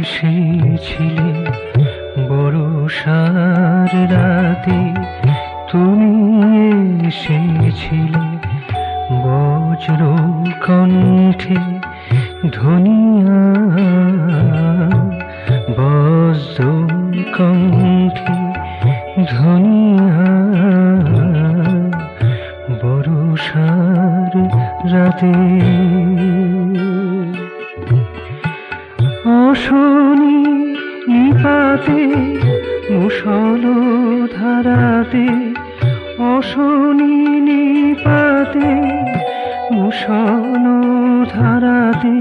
এসেছিলে বর্ষার রাতে, তুমি এসেছিলে বজ্র কণ্ঠে ধনিয়া, বজ্র কণ্ঠে ধনিয়া, বর্ষার রাতে। অশনি নিপাতে মুষল ধারাতে, অশনি নিপাতে মুষল ধারাতে,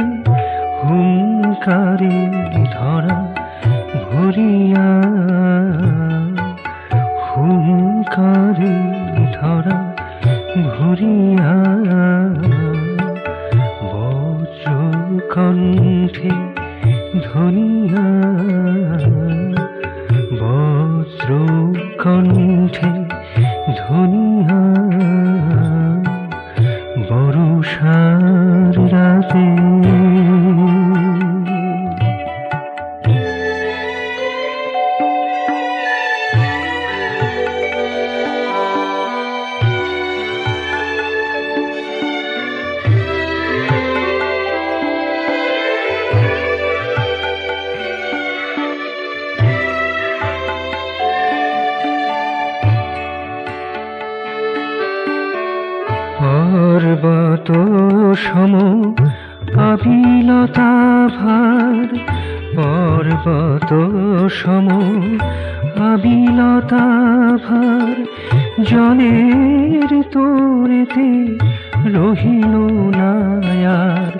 হুঙ্কারে ধরা ভরিয়া, হুঙ্কারে ধরা ভরিয়া, বজ্র কণ্ঠে ধনিয়া, বজ্র কণ্ঠে ধনিয়া, বর্ষার রাতে। পর্বত সম আবিলতা ভার, পর্বত সম আবিলতা ভার, জলের তোরেতে রহিল না আর।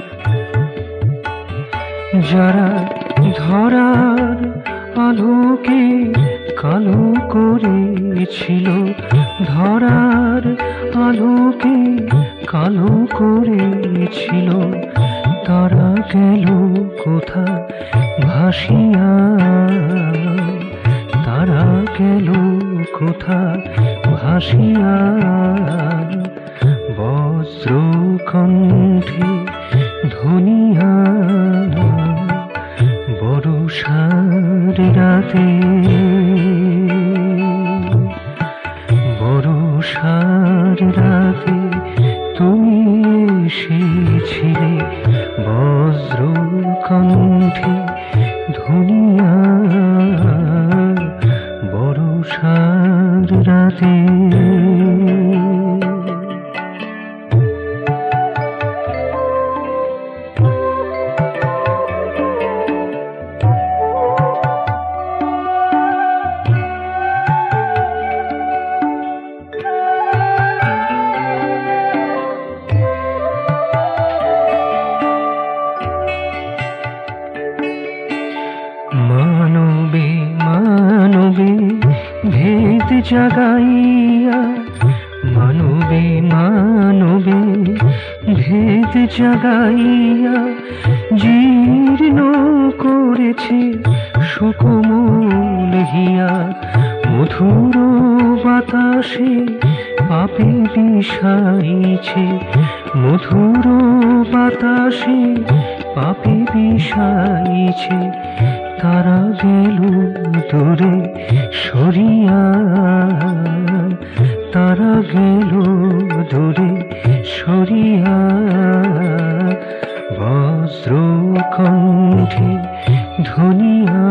যারা ধরার আলোকে কালো করেছিল, ধরার আলোকে কালো করেছিল, তারা গেল কোথা ভাসিয়া, তারা গেল কোথা ভাসিয়া, বজ্র কণ্ঠে ধনিয়া, বর্ষার রাতে, বর্ষার রাতে তুমি এসেছিলে বজ্র কণ্ঠে ধনিয়া, বর্ষার রাতে। মানবে মানবে ভেদ জাগাইয়া, মানবে মানবে ভেদ জাগাইয়া, জীর্ণ করেছে সুকোমল হিয়া, মধুর বাতাসে পাপে বিষাইছে, মধুর বাতাসে পাপে বিষাইছে, তারা গেল দূরে সরিয়া, তারা গেল দূরে সরিয়া, বজ্র কণ্ঠে ধনিয়া,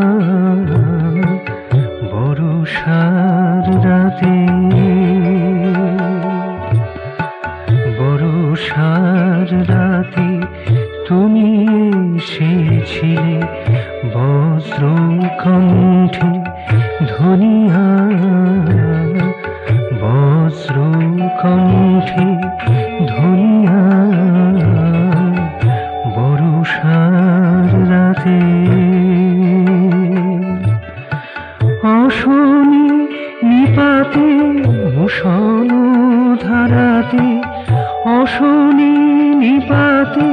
বর্ষার রাতে, বর্ষার রাতে তুমি এসেছিলে বজ্র কণ্ঠে ধনিয়া, বজ্র কণ্ঠে ধনিয়া, বর্ষার রাতে। অশনি নিপাতে মুষল ধারাতে, অশনি নিপাতে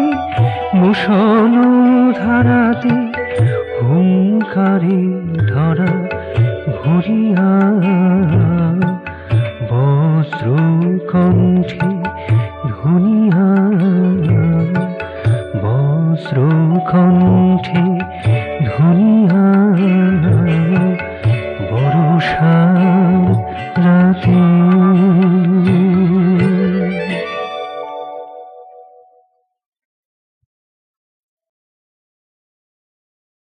মুষল ধারাতে, হুঙ্কারে ধরা ভরিয়া, বজ্র কণ্ঠে